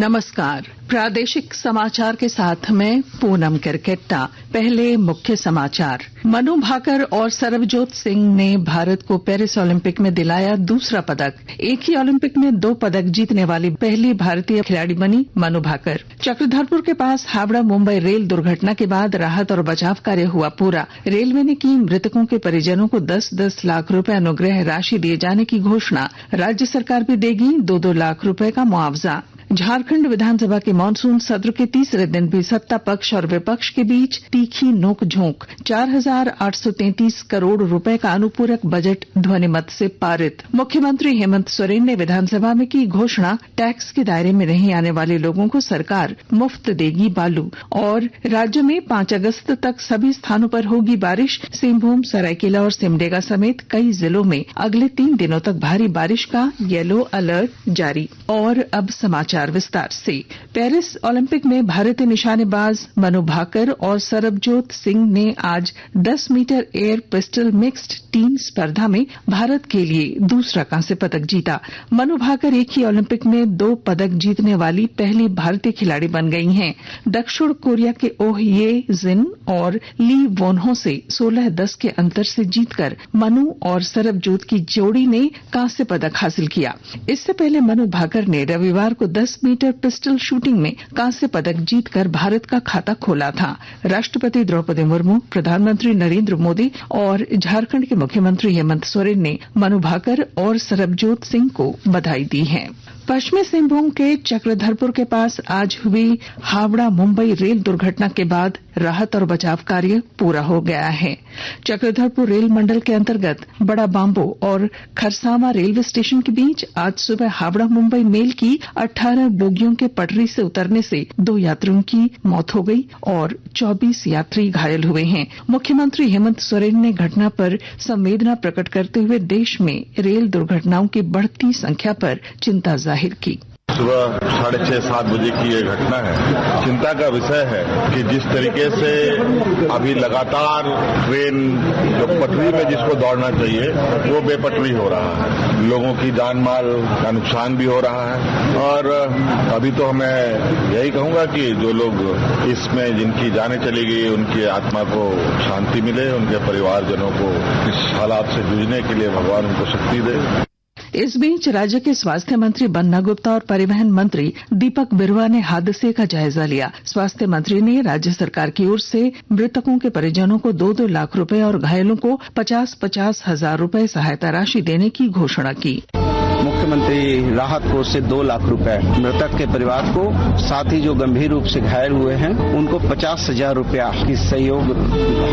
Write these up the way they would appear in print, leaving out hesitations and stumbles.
नमस्कार। प्रादेशिक समाचार के साथ मैं पूनम किरकेट्टा। पहले मुख्य समाचार। मनु भाकर और सरबजोत सिंह ने भारत को पेरिस ओलंपिक में दिलाया दूसरा पदक। एक ही ओलंपिक में 2 पदक जीतने वाली पहली भारतीय खिलाड़ी बनी मनु भाकर। चक्रधरपुर के पास हावड़ा मुंबई रेल दुर्घटना के बाद राहत और बचाव कार्य हुआ पूरा। रेलवे ने की मृतकों के परिजनों को 10-10 लाख रुपए अनुग्रह राशि दिए जाने की घोषणा। राज्य सरकार भी देगी 2-2 लाख रुपए का मुआवजा। झारखंड विधानसभा के मानसून सत्र के तीसरे दिन भी सत्ता पक्ष और विपक्ष के बीच तीखी नोकझोंक। 4,833 करोड़ रुपए का अनुपूरक बजट ध्वनिमत से पारित। मुख्यमंत्री हेमंत सोरेन ने विधानसभा में की घोषणा, टैक्स के दायरे में नहीं आने वाले लोगों को सरकार मुफ्त देगी बालू। और राज्य में 5 अगस्त तक सभी स्थानों पर होगी बारिश। सिंहभूम, सरायकेला और सिमडेगा समेत कई जिलों में अगले 3 दिनों तक भारी बारिश का येलो अलर्ट जारी। और अब समाचार विस्तार से। पेरिस ओलंपिक में भारतीय निशानेबाज मनु भाकर और सरबजोत सिंह ने आज 10 metre air pistol mixed team स्पर्धा में भारत के लिए दूसरा कांस्य पदक जीता। मनु भाकर एक ही ओलंपिक में 2 पदक जीतने वाली पहली भारतीय खिलाड़ी बन गई हैं। दक्षिण कोरिया के ओह ये जिन और ली वोनहो से 16-10 के अंतर से जीतकर मनु और सरबजोत की जोड़ी ने कांस्य पदक हासिल किया। इससे पहले मनु भाकर ने रविवार को 10 मीटर पिस्टल शूटिंग में कांस्य पदक जीतकर भारत का खाता खोला था। राष्ट्रपति द्रौपदी मुर्मू, प्रधानमंत्री नरेंद्र मोदी और झारखंड के मुख्यमंत्री हेमंत सोरेन ने मनु भाकर और सरबजोत सिंह को बधाई दी है। पश्चिमी सिंहभूम के चक्रधरपुर के पास आज हुई हावड़ा मुंबई रेल दुर्घटना के बाद राहत और बचाव कार्य पूरा हो गया है। चक्रधरपुर रेल मंडल के अंतर्गत बड़ा बांबो और खरसावा रेलवे स्टेशन के बीच आज सुबह हावड़ा मुंबई मेल की 18 बोगियों के पटरी से उतरने से 2 यात्रियों की मौत हो गई और 24 यात्री घायल हुए हैं। मुख्यमंत्री हेमंत सोरेन ने घटना पर संवेदना प्रकट करते हुए देश में रेल दुर्घटनाओं की बढ़ती संख्या पर चिंता जाहिर की। सुबह 6:30-7 बजे की ये घटना है। चिंता का विषय है कि जिस तरीके से अभी लगातार ट्रेन जो पटरी में जिसको दौड़ना चाहिए वो बेपटरी हो रहा है, लोगों की जान माल का नुकसान भी हो रहा है। और अभी तो मैं यही कहूंगा कि जो लोग इसमें जिनकी जानें चली गई उनकी आत्मा को शांति मिले, उनके परिवारजनों को इस हालात से जूझने के लिए भगवान उनको शक्ति दे। इस बीच राज्य के स्वास्थ्य मंत्री बन्ना गुप्ता और परिवहन मंत्री दीपक बिरुवा ने हादसे का जायजा लिया। स्वास्थ्य मंत्री ने राज्य सरकार की ओर से मृतकों के परिजनों को 2-2 लाख रुपए और घायलों को 50-50 हजार रुपए सहायता राशि देने की घोषणा की। मुख्यमंत्री राहत कोष से 2 लाख रुपए मृतक के परिवार को, साथ ही जो गंभीर रूप से घायल हुए हैं उनको 50,000 रुपया की सहयोग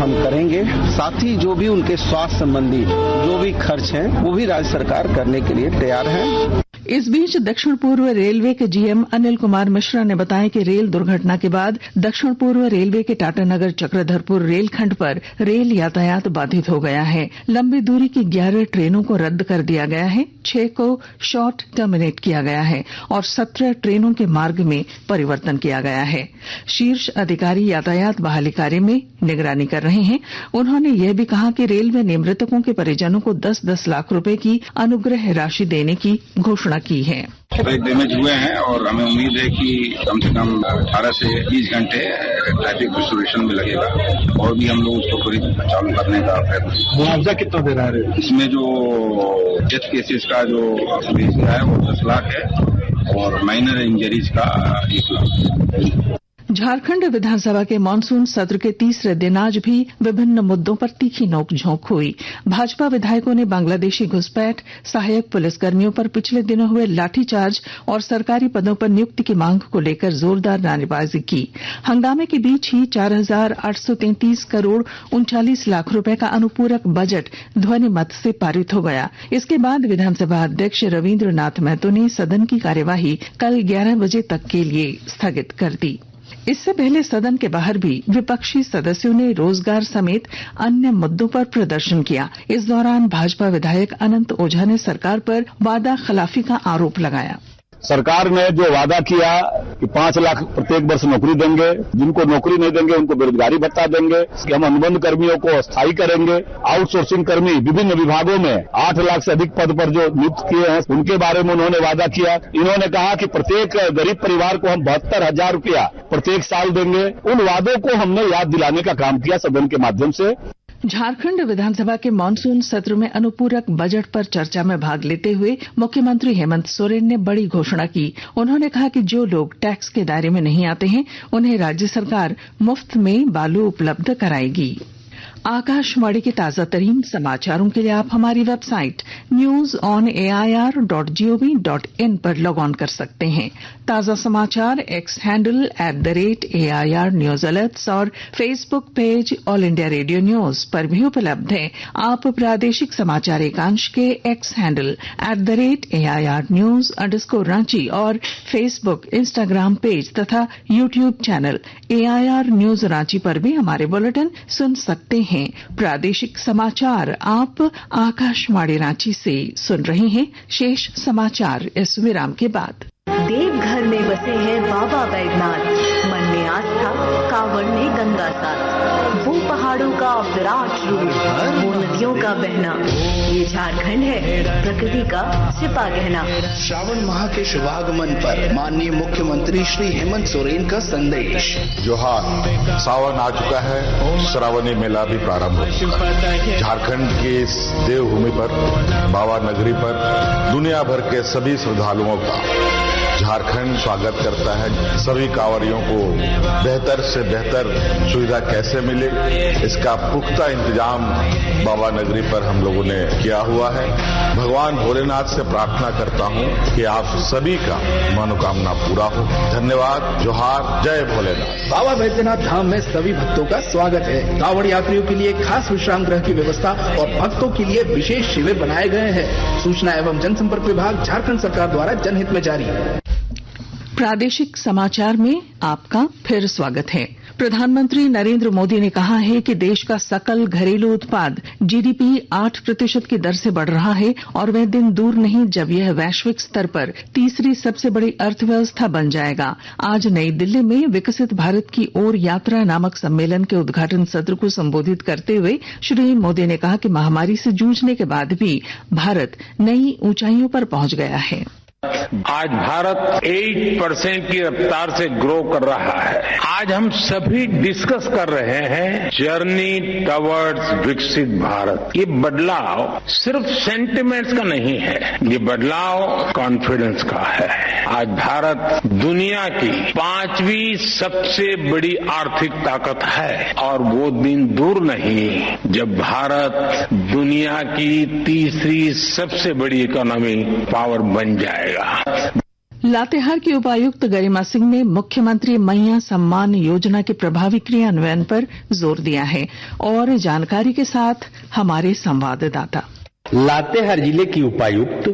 हम करेंगे। साथ ही जो भी उनके स्वास्थ्य संबंधी जो भी खर्च हैं वो भी राज्य सरकार करने के लिए तैयार है। इस बीच दक्षिण पूर्व रेलवे के जीएम अनिल कुमार मिश्रा ने बताया कि रेल दुर्घटना के बाद दक्षिण पूर्व रेलवे के टाटानगर चक्रधरपुर रेलखंड पर रेल यातायात बाधित हो गया है। लंबी दूरी की 11 ट्रेनों को रद्द कर दिया गया है, 6 को शॉर्ट टर्मिनेट किया गया है और 17 ट्रेनों के मार्ग में परिवर्तन किया गया है। शीर्ष अधिकारी यातायात बहाली कार्य में निगरानी कर रहे हैं। उन्होंने यह भी कहा कि रेलवे ने मृतकों के परिजनों को 10-10 लाख रुपए की अनुग्रह राशि देने की घोषणा की है। डैमेज हुए हैं और हमें उम्मीद है कि कम से कम 18 से 20 घंटे ट्रैफिक रिस्टोरेशन में लगेगा और भी हम लोग उसको त्वरित चालू करने का प्रयत्न। मुआवजा कितना दे रहा है? इसमें जो डेथ केसेस का जो है वो 10 लाख है और माइनर इंजरीज का 1 लाख। झारखंड विधानसभा के मानसून सत्र के तीसरे दिन आज भी विभिन्न मुद्दों पर तीखी नोकझोंक हुई। भाजपा विधायकों ने बांग्लादेशी घुसपैठ, सहायक पुलिसकर्मियों पर पिछले दिनों हुए लाठीचार्ज और सरकारी पदों पर नियुक्ति की मांग को लेकर जोरदार नारेबाजी की। हंगामे के बीच ही 4,833 करोड़ 39 लाख रुपए का अनुपूरक बजट ध्वनिमत से पारित हो गया। इसके बाद विधानसभा अध्यक्ष रविन्द्र नाथ महतो ने सदन की कार्यवाही कल 11 बजे तक के लिए स्थगित कर दी। इससे पहले सदन के बाहर भी विपक्षी सदस्यों ने रोजगार समेत अन्य मुद्दों पर प्रदर्शन किया। इस दौरान भाजपा विधायक अनंत ओझा ने सरकार पर वादा खिलाफी का आरोप लगाया। सरकार ने जो वादा किया कि 5 लाख प्रत्येक वर्ष नौकरी देंगे, जिनको नौकरी नहीं देंगे उनको बेरोजगारी भत्ता देंगे, कि हम अनुबंध कर्मियों को स्थायी करेंगे, आउटसोर्सिंग कर्मी विभिन्न विभागों में 8 लाख से अधिक पद पर जो नियुक्त किए हैं उनके बारे में उन्होंने वादा किया। इन्होंने कहा कि प्रत्येक गरीब परिवार को हम 72,000 रुपया प्रत्येक साल देंगे। उन वादों को हमने याद दिलाने का काम किया सदन के माध्यम से। झारखंड विधानसभा के मानसून सत्र में अनुपूरक बजट पर चर्चा में भाग लेते हुए मुख्यमंत्री हेमंत सोरेन ने बड़ी घोषणा की। उन्होंने कहा कि जो लोग टैक्स के दायरे में नहीं आते हैं उन्हें राज्य सरकार मुफ्त में बालू उपलब्ध कराएगी। आकाशवाणी के ताजा तरीन समाचारों के लिए आप हमारी वेबसाइट newsonair.gov.in पर लॉग ऑन कर सकते हैं। ताजा समाचार X handle @AIR news alerts और Facebook page All India Radio News पर भी उपलब्ध है। आप प्रादेशिक समाचार एकांश के एक्स हैंडल @AIR न्यूज _ और फेसबुक, इंस्टाग्राम पेज तथा YouTube channel AIR news Ranchi पर भी हमारे बुलेटिन सुन सकते हैं। प्रादेशिक समाचार आप आकाशवाणी रांची से सुन रहे हैं। शेष समाचार इस विराम के बाद। देवघर में बसे हैं बाबा बैद्यनाथ, मन में आस्था, कांवड़ में गंगा साथ, वो पहाड़ों का विराट रूप, वो नदियों का बहना, ये झारखंड है प्रकृति का छिपा गहना। श्रावण माह के शुभागमन पर माननीय मुख्यमंत्री श्री हेमंत सोरेन का संदेश। जोहार, सावन आ चुका है, श्रावणी मेला भी प्रारंभ हो चुका है। झारखंड की इस देवभूमि पर, बाबा नगरी पर दुनिया भर के सभी श्रद्धालुओं का झारखंड स्वागत करता है। सभी कांवरियों को बेहतर से बेहतर सुविधा कैसे मिले, इसका पुख्ता इंतजाम बाबा नगरी पर हम लोगों ने किया हुआ है। भगवान भोलेनाथ से प्रार्थना करता हूं कि आप सभी का मनोकामना पूरा हो। धन्यवाद। जोहार, जय भोलेनाथ। बाबा बैद्यनाथ धाम में सभी भक्तों का स्वागत है। कांवड़ यात्रियों के लिए खास विश्राम गृह की व्यवस्था और भक्तों के लिए विशेष शिविर बनाए गए हैं। सूचना एवं जनसंपर्क विभाग झारखंड सरकार द्वारा जनहित में जारी। प्रादेशिक समाचार में आपका फिर स्वागत है। प्रधानमंत्री नरेंद्र मोदी ने कहा है कि देश का सकल घरेलू उत्पाद GDP 8% की दर से बढ़ रहा है और वह दिन दूर नहीं जब यह वैश्विक स्तर पर तीसरी सबसे बड़ी अर्थव्यवस्था बन जाएगा। आज नई दिल्ली में विकसित भारत की ओर यात्रा नामक सम्मेलन के उद्घाटन सत्र को संबोधित करते हुए श्री मोदी ने कहा कि महामारी से जूझने के बाद भी भारत नई ऊंचाइयों पर पहुंच गया है। आज भारत 8% की रफ्तार से ग्रो कर रहा है। आज हम सभी डिस्कस कर रहे हैं जर्नी टवर्ड्स विकसित भारत। ये बदलाव सिर्फ सेंटिमेंट्स का नहीं है, ये बदलाव कॉन्फिडेंस का है। आज भारत दुनिया की 5वीं सबसे बड़ी आर्थिक ताकत है और वो दिन दूर नहीं जब भारत दुनिया की तीसरी सबसे बड़ी इकोनॉमी पावर बन जाएगा। लातेहार की उपायुक्त गरिमा सिंह ने मुख्यमंत्री मैया सम्मान योजना के प्रभावी क्रियान्वयन पर जोर दिया है और जानकारी के साथ हमारे संवाददाता। लातेहार जिले की उपायुक्त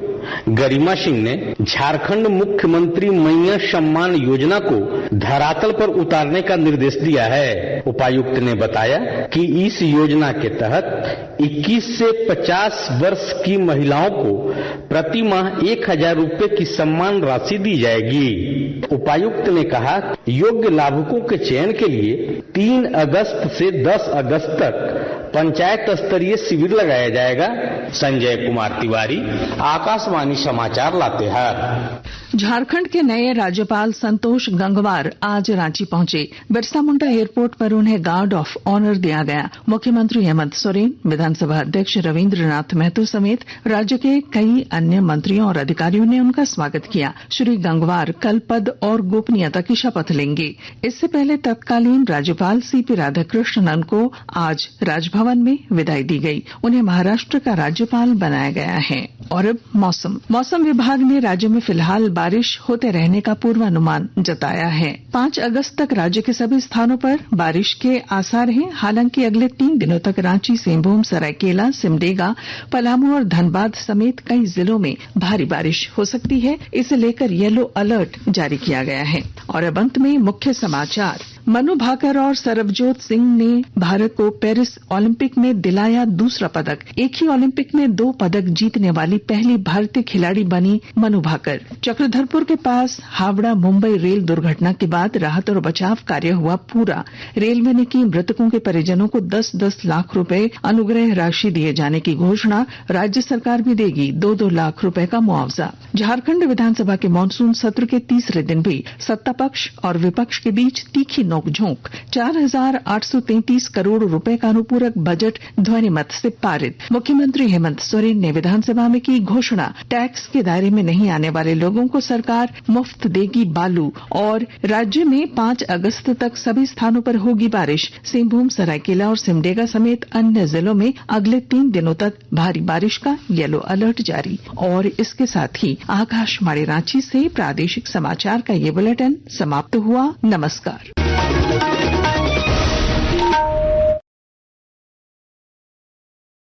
गरिमा सिंह ने झारखंड मुख्यमंत्री मैया सम्मान योजना को धरातल पर उतारने का निर्देश दिया है। उपायुक्त ने बताया कि इस योजना के तहत 21 से 50 वर्ष की महिलाओं को प्रति माह 1,000 रुपए की सम्मान राशि दी जाएगी। उपायुक्त ने कहा योग्य लाभुकों के चयन के लिए 3 अगस्त से 10 अगस्त तक पंचायत स्तरीय शिविर लगाया जाएगा। संजय कुमार तिवारी, आकाशवाणी समाचार, लातेहार। झारखंड के नए राज्यपाल संतोष गंगवार आज रांची पहुंचे। बिरसा मुंडा एयरपोर्ट पर उन्हें गार्ड ऑफ ऑनर दिया गया। मुख्यमंत्री हेमंत सोरेन, विधानसभा अध्यक्ष रविन्द्रनाथ महतो समेत राज्य के कई अन्य मंत्रियों और अधिकारियों ने उनका स्वागत किया। श्री गंगवार कल पद और गोपनीयता की शपथ लेंगे। इससे पहले तत्कालीन राज्यपाल CP राधाकृष्णन को आज राजभवन में विदाई दी गई। उन्हें महाराष्ट्र का राज्यपाल बनाया गया है। और अब मौसम विभाग ने राज्य में फिलहाल बारिश होते रहने का पूर्वानुमान जताया है। 5 अगस्त तक राज्य के सभी स्थानों पर बारिश के आसार हैं। हालांकि अगले 3 दिनों तक रांची, सिंहभूम, सरायकेला, सिमडेगा, पलामू और धनबाद समेत कई जिलों में भारी बारिश हो सकती है। इसे लेकर येलो अलर्ट जारी किया गया है। और अब अंत में मुख्य समाचार मनु भाकर और सरबजोत सिंह ने भारत को पेरिस ओलंपिक में दिलाया दूसरा पदक। एक ही ओलंपिक में 2 पदक जीतने वाली पहली भारतीय खिलाड़ी बनी मनु भाकर। चक्रधरपुर के पास हावड़ा मुंबई रेल दुर्घटना के बाद राहत और बचाव कार्य हुआ पूरा। रेलवे ने की मृतकों के परिजनों को 10-10 लाख रुपए अनुग्रह राशि दिए जाने की घोषणा। राज्य सरकार भी देगी 2-2 लाख रुपए का मुआवजा। झारखंड विधानसभा के मानसून सत्र के तीसरे दिन भी सत्ता पक्ष और विपक्ष के बीच तीखी नोकझोंक। 4,833 करोड़ रुपए का अनुपूरक बजट ध्वनिमत से पारित। मुख्यमंत्री हेमंत सोरेन ने विधानसभा में की घोषणा। टैक्स के दायरे में नहीं आने वाले लोगों को सरकार मुफ्त देगी बालू। और राज्य में 5 अगस्त तक सभी स्थानों पर होगी बारिश। सिंहभूम, सरायकेला और सिमडेगा समेत अन्य जिलों में अगले 3 दिनों तक भारी बारिश का येलो अलर्ट जारी। और इसके साथ ही आकाशवाणी रांची से प्रादेशिक समाचार का ये बुलेटिन समाप्त हुआ। नमस्कार।